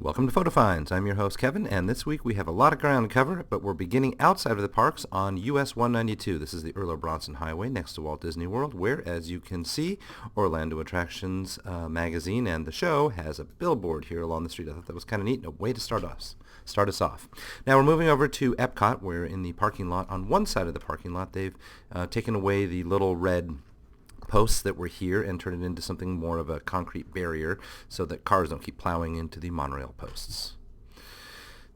Welcome to Photo Finds. I'm your host Kevin, and this week we have a lot of ground to cover, but we're beginning outside of the parks on US 192. This is the Earl Bronson Highway next to Walt Disney World, where, as you can see, Orlando Attractions magazine and the show has a billboard here along the street. I thought that was kind of neat, a way to start us off. Now we're moving over to Epcot, where in the parking lot, on one side of the parking lot, they've taken away the little red posts that were here and turn it into something more of a concrete barrier so that cars don't keep plowing into the monorail posts.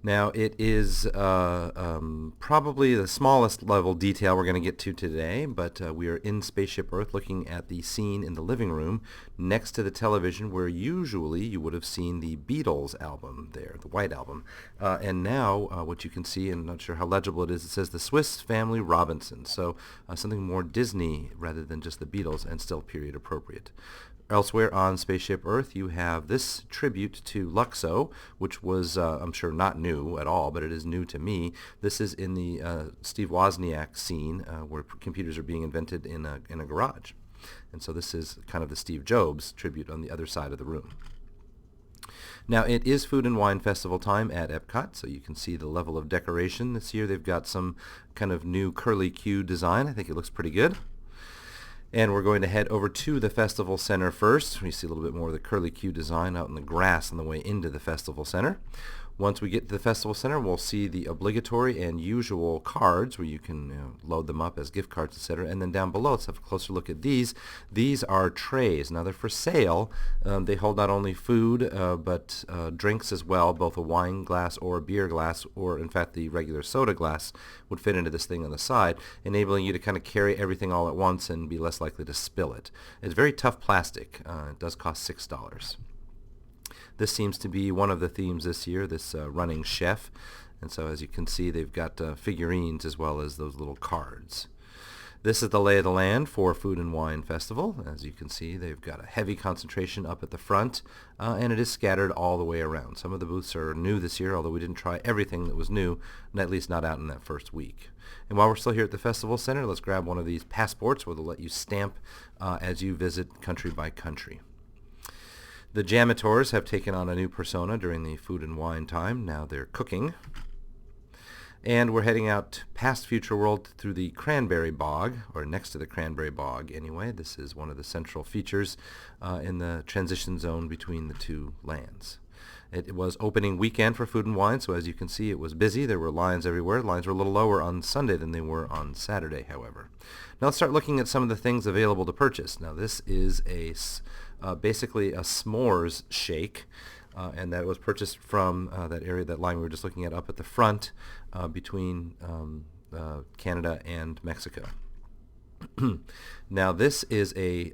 Now it is probably the smallest level detail we're going to get to today, but we are in Spaceship Earth looking at the scene in the living room next to the television where usually you would have seen the Beatles album there, the White Album. And now what you can see, and I'm not sure how legible it says the Swiss Family Robinson, so something more Disney rather than just the Beatles and still period appropriate. Elsewhere on Spaceship Earth, you have this tribute to Luxo, which was, I'm sure, not new at all, but it is new to me. This is in the Steve Wozniak scene where computers are being invented in a garage. And so this is kind of the Steve Jobs tribute on the other side of the room. Now, it is Food and Wine Festival time at Epcot, so you can see the level of decoration. This year they've got some kind of new curly Q design. I think it looks pretty good. And we're going to head over to the Festival Center first. We see a little bit more of the curly Q design out in the grass on the way into the Festival Center. Once we get to the Festival Center, we'll see the obligatory and usual cards where you can load them up as gift cards, etc. And then down below, let's have a closer look at these. These are trays. Now they're for sale. They hold not only food but drinks as well, both a wine glass or a beer glass, or in fact the regular soda glass would fit into this thing on the side, enabling you to kind of carry everything all at once and be less likely to spill it. It's very tough plastic. It does cost $6. This seems to be one of the themes this year, this running chef. And so as you can see, they've got figurines as well as those little cards. This is the lay of the land for Food and Wine Festival. As you can see, they've got a heavy concentration up at the front, and it is scattered all the way around. Some of the booths are new this year, although we didn't try everything that was new, at least not out in that first week. And while we're still here at the Festival Center, let's grab one of these passports where they'll let you stamp as you visit country by country. The Jamators have taken on a new persona during the food and wine time. Now they're cooking. And we're heading out past Future World through the Cranberry Bog, or next to the Cranberry Bog anyway. This is one of the central features in the transition zone between the two lands. It was opening weekend for Food and Wine, so as you can see, it was busy. There were lines everywhere. Lines were a little lower on Sunday than they were on Saturday, however. Now let's start looking at some of the things available to purchase. Now this is basically a s'mores shake, and that was purchased from that area, that line we were just looking at up at the front between Canada and Mexico. Now this is a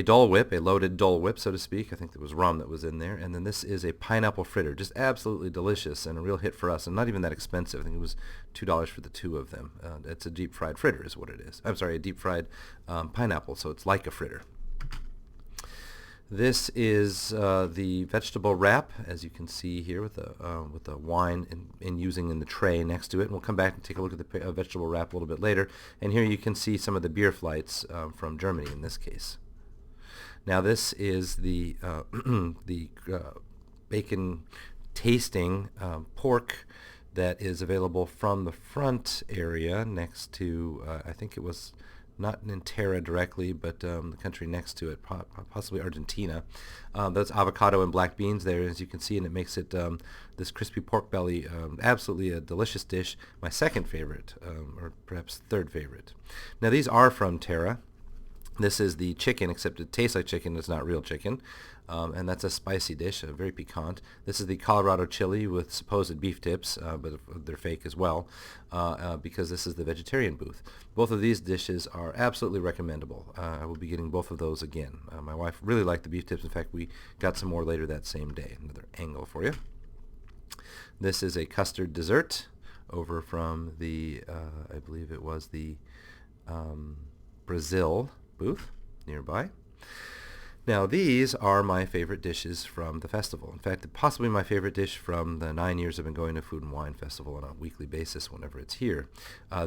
Dole Whip, a loaded Dole Whip, so to speak. I think there was rum that was in there. And then this is a pineapple fritter, just absolutely delicious and a real hit for us, and not even that expensive. I think it was $2 for the two of them. It's a deep-fried fritter is what it is. I'm sorry, a deep-fried pineapple, so it's like a fritter. This is the vegetable wrap, as you can see here with the wine and using in the tray next to it. And we'll come back and take a look at the vegetable wrap a little bit later. And here you can see some of the beer flights from Germany in this case. Now this is the bacon tasting pork that is available from the front area next to, I think it was not Nintera directly, but the country next to it, possibly Argentina. That's avocado and black beans there, as you can see, and it makes it this crispy pork belly absolutely a delicious dish, my second favorite, or perhaps third favorite. Now these are from Terra. This is the chicken, except it tastes like chicken. It's not real chicken. And that's a spicy dish, very piquant. This is the Colorado chili with supposed beef tips, but they're fake as well, because this is the vegetarian booth. Both of these dishes are absolutely recommendable. I will be getting both of those again. My wife really liked the beef tips. In fact, we got some more later that same day. Another angle for you. This is a custard dessert over from the, I believe it was the Brazil booth nearby. Now these are my favorite dishes from the festival. In fact, possibly my favorite dish from the 9 years I've been going to Food and Wine Festival on a weekly basis whenever it's here.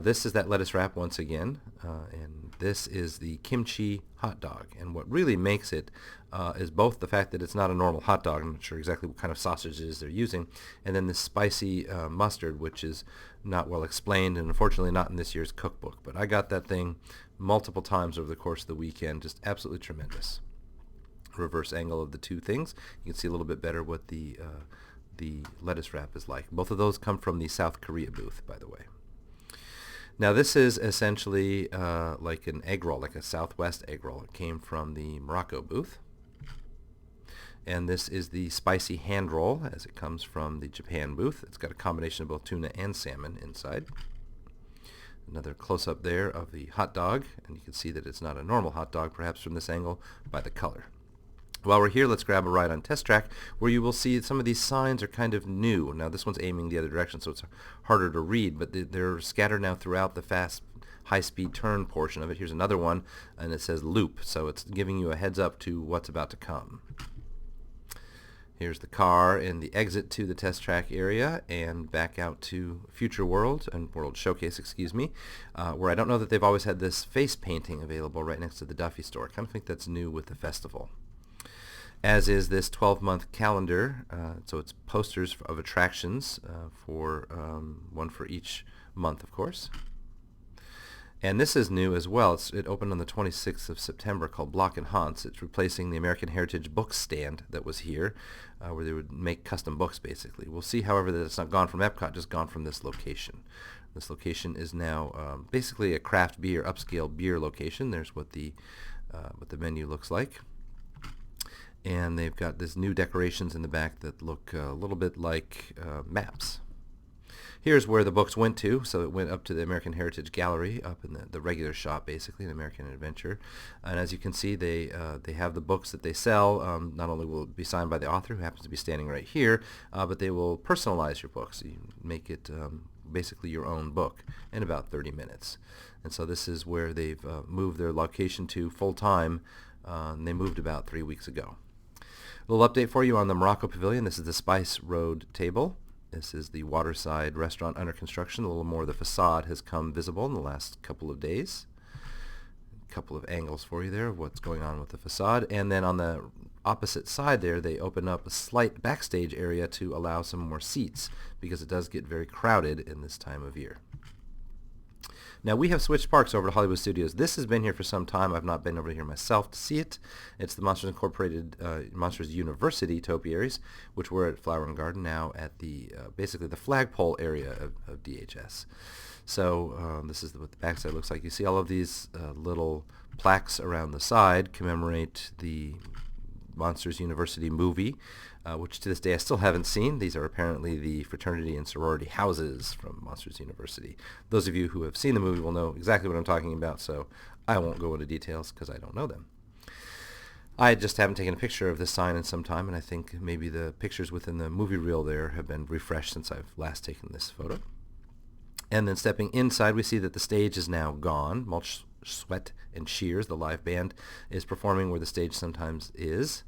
This is that lettuce wrap once again, and this is the kimchi hot dog. And what really makes it is both the fact that it's not a normal hot dog. I'm not sure exactly what kind of sausage it is they're using, and then this spicy mustard, which is not well explained and unfortunately not in this year's cookbook. But I got that thing multiple times over the course of the weekend. Just absolutely tremendous. Reverse angle of the two things. You can see a little bit better what the lettuce wrap is like. Both of those come from the South Korea booth, by the way. Now this is essentially like an egg roll, like a Southwest egg roll. It came from the Morocco booth. And this is the spicy hand roll, as it comes from the Japan booth. It's got a combination of both tuna and salmon inside. Another close-up there of the hot dog, and you can see that it's not a normal hot dog, perhaps from this angle, by the color. While we're here, let's grab a ride on Test Track, where you will see some of these signs are kind of new. Now this one's aiming the other direction, so it's harder to read, but they're scattered now throughout the fast high-speed turn portion of it. Here's another one, and it says loop, so it's giving you a heads up to what's about to come. Here's the car and the exit to the Test Track area and back out to Future World, and World Showcase, excuse me, where I don't know that they've always had this face painting available right next to the Duffy store. I kind of think that's new with the festival. As is this 12-month calendar, so it's posters of attractions for one for each month, of course. And this is new as well. It opened on the 26th of September, called Block and Haunts. It's replacing the American Heritage book stand that was here, where they would make custom books, basically. We'll see, however, that it's not gone from Epcot, just gone from this location. This location is now basically a craft beer, upscale beer location. There's what the menu looks like. And they've got these new decorations in the back that look a little bit like maps. Here's where the books went to. So it went up to the American Heritage Gallery, up in the regular shop, basically, in American Adventure. And as you can see, they have the books that they sell. Not only will it be signed by the author, who happens to be standing right here, but they will personalize your books. You make it basically your own book in about 30 minutes. And so this is where they've moved their location to full-time. And they moved about 3 weeks ago. A little update for you on the Morocco Pavilion. This is the Spice Road table. This is the Waterside restaurant under construction. A little more of the facade has come visible in the last couple of days. A couple of angles for you there of what's going on with the facade. And then on the opposite side there, they open up a slight backstage area to allow some more seats, because it does get very crowded in this time of year. Now, we have switched parks over to Hollywood Studios. This has been here for some time. I've not been over here myself to see it. It's the Monsters Incorporated Monsters University topiaries, which were at Flower and Garden, now at the basically the flagpole area of DHS. So this is what the backside looks like. You see all of these little plaques around the side commemorate the Monsters University movie, which to this day I still haven't seen. These are apparently the fraternity and sorority houses from Monsters University. Those of you who have seen the movie will know exactly what I'm talking about, so I won't go into details because I don't know them. I just haven't taken a picture of this sign in some time, and I think maybe the pictures within the movie reel there have been refreshed since I've last taken this photo. And then stepping inside, we see that the stage is now gone. Mulch, Sweat, and Shears, the live band, is performing where the stage sometimes is.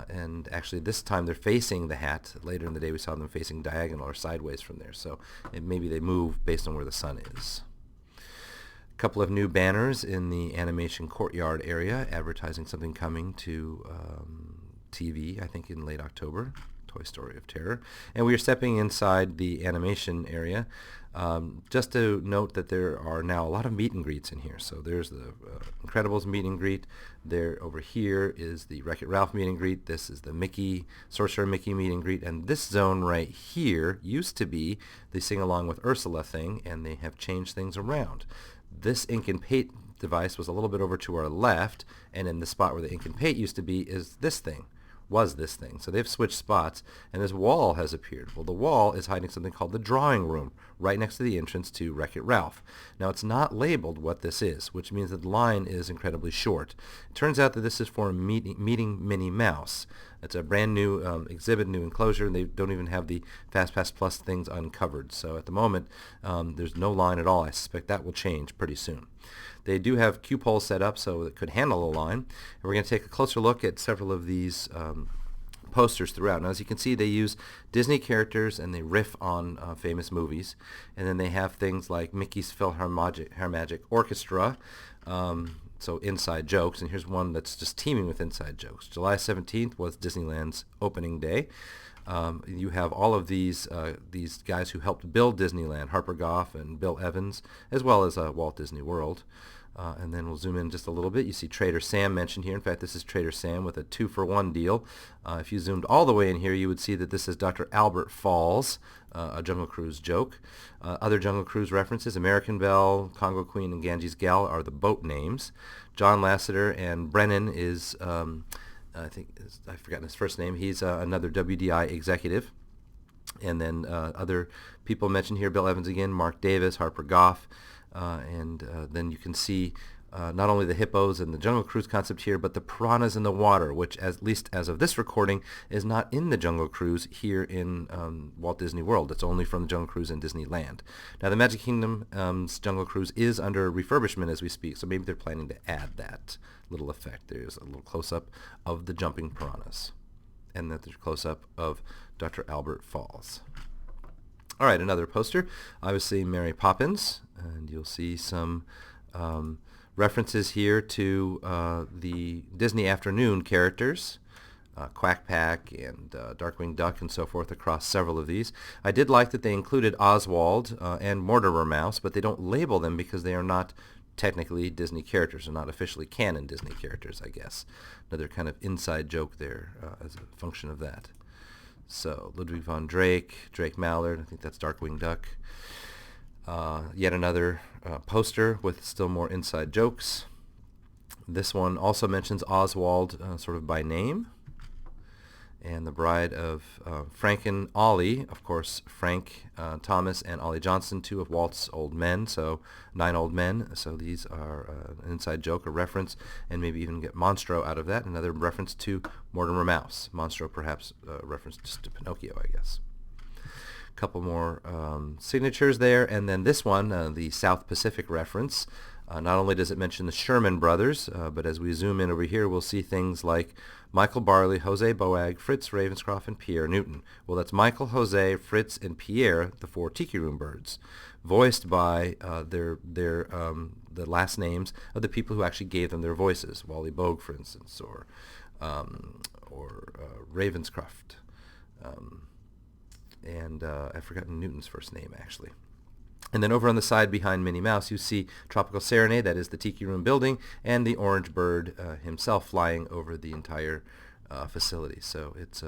And actually this time they're facing the hat. Later in the day we saw them facing diagonal or sideways from there. So maybe they move based on where the sun is. A couple of new banners in the animation courtyard area advertising something coming to TV, I think in late October. Toy Story of Terror. And we are stepping inside the animation area. Just to note that there are now a lot of meet and greets in here. So there's the Incredibles meet and greet. There over here is the Wreck-It Ralph meet and greet. This is the Mickey, Sorcerer Mickey meet and greet. And this zone right here used to be the Sing Along with Ursula thing, and they have changed things around. This ink and paint device was a little bit over to our left, and in the spot where the ink and paint used to be is this thing. Was this thing. So they've switched spots, and this wall has appeared. Well, the wall is hiding something called the drawing room right next to the entrance to Wreck-It Ralph. Now, it's not labeled what this is, which means that the line is incredibly short. It turns out that this is for meeting Minnie Mouse. It's a brand new exhibit, new enclosure, and they don't even have the FastPass Plus things uncovered. So at the moment, there's no line at all. I suspect that will change pretty soon. They do have cue poles set up so it could handle a line. And we're going to take a closer look at several of these posters throughout. Now, as you can see, they use Disney characters and they riff on famous movies. And then they have things like Mickey's Philharmagic Orchestra, So inside jokes, and here's one that's just teeming with inside jokes. July 17th was Disneyland's opening day. You have all of these guys who helped build Disneyland, Harper Goff and Bill Evans, as well as Walt Disney World. And then we'll zoom in just a little bit. You see Trader Sam mentioned here. In fact, this is Trader Sam with a 2-for-1 deal. If you zoomed all the way in here, you would see that this is Dr. Albert Falls, a Jungle Cruise joke. Other Jungle Cruise references, American Belle, Congo Queen, and Ganges Gal are the boat names. John Lasseter and Brennan is, I've forgotten his first name. He's another WDI executive. And then other people mentioned here, Bill Evans again, Mark Davis, Harper Goff. And then you can see not only the hippos and the Jungle Cruise concept here, but the piranhas in the water, which, at least as of this recording, is not in the Jungle Cruise here in Walt Disney World. It's only from the Jungle Cruise in Disneyland. Now, the Magic Kingdom's Jungle Cruise is under refurbishment as we speak, so maybe they're planning to add that little effect. There's a little close-up of the jumping piranhas, and that there's a close-up of Dr. Albert Falls. All right, another poster, obviously Mary Poppins, and you'll see some references here to the Disney Afternoon characters, Quack Pack and Darkwing Duck and so forth across several of these. I did like that they included Oswald and Mortimer Mouse, but they don't label them because they are not technically Disney characters, or not officially canon Disney characters, I guess. Another kind of inside joke there as a function of that. So Ludwig von Drake, Drake Mallard, I think that's Darkwing Duck. Yet another poster with still more inside jokes. This one also mentions Oswald sort of by name. And the bride of Frank and Ollie, of course, Frank Thomas and Ollie Johnston, 2 of Walt's old men, so 9 old men. So these are an inside joke, a reference, and maybe even get Monstro out of that. Another reference to Mortimer Mouse. Monstro perhaps reference just to Pinocchio, I guess. A couple more signatures there, and then this one, the South Pacific reference. Not only does it mention the Sherman brothers, but as we zoom in over here, we'll see things like Michael Barley, Jose Boag, Fritz Ravenscroft, and Pierre Newton. Well, that's Michael, Jose, Fritz, and Pierre, the 4 Tiki Room birds, voiced by the last names of the people who actually gave them their voices. Wally Boag, for instance, or Ravenscroft. And I've forgotten Newton's first name, actually. And then over on the side behind Minnie Mouse, you see Tropical Serenade, that is the Tiki Room building, and the orange bird himself flying over the entire facility. So it's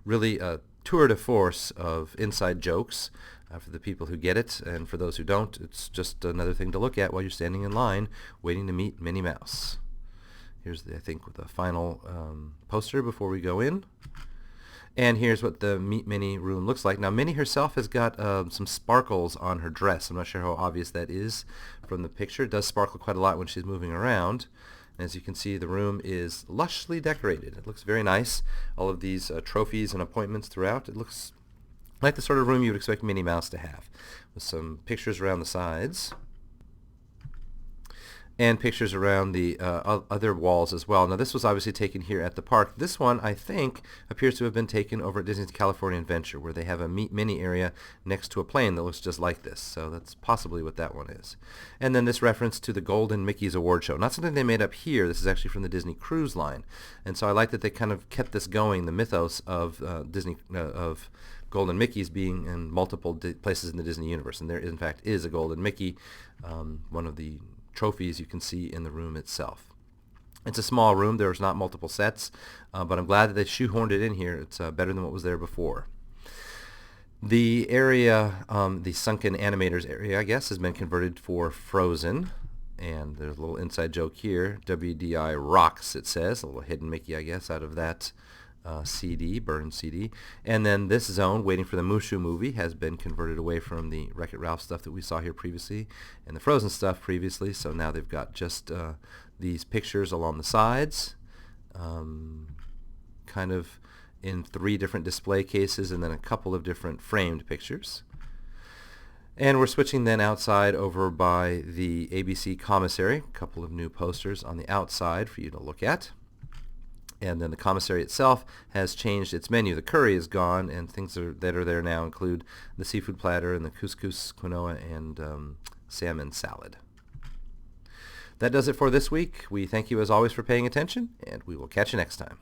really a tour de force of inside jokes for the people who get it, and for those who don't, it's just another thing to look at while you're standing in line waiting to meet Minnie Mouse. Here's, I think, the final poster before we go in. And here's what the Meet Minnie room looks like. Now, Minnie herself has got some sparkles on her dress. I'm not sure how obvious that is from the picture. It does sparkle quite a lot when she's moving around. And as you can see, the room is lushly decorated. It looks very nice. All of these trophies and appointments throughout. It looks like the sort of room you would expect Minnie Mouse to have, with some pictures around the sides. And pictures around the other walls as well. Now, this was obviously taken here at the park. This one, I think, appears to have been taken over at Disney's California Adventure, where they have a Meet Minnie area next to a plane that looks just like this. So that's possibly what that one is. And then this reference to the Golden Mickey's Award Show. Not something they made up here. This is actually from the Disney Cruise Line. And so I like that they kind of kept this going, the mythos of Disney of Golden Mickeys being in multiple places in the Disney universe. And there, in fact, is a Golden Mickey, one of the trophies you can see in the room itself. It's a small room. There's not multiple sets, but I'm glad that they shoehorned it in here. It's better than what was there before. The area, the Sunken Animators area, I guess, has been converted for Frozen. And there's a little inside joke here. WDI rocks, it says. A little hidden Mickey, I guess, out of that CD, burned CD. And then this zone, waiting for the Mushu movie, has been converted away from the Wreck-It Ralph stuff that we saw here previously and the Frozen stuff previously. So now they've got just these pictures along the sides, kind of in 3 different display cases, and then a couple of different framed pictures. And we're switching then outside over by the ABC commissary, a couple of new posters on the outside for you to look at. And then the commissary itself has changed its menu. The curry is gone, and things that are there now include the seafood platter and the couscous, quinoa, and salmon salad. That does it for this week. We thank you as always for paying attention, and we will catch you next time.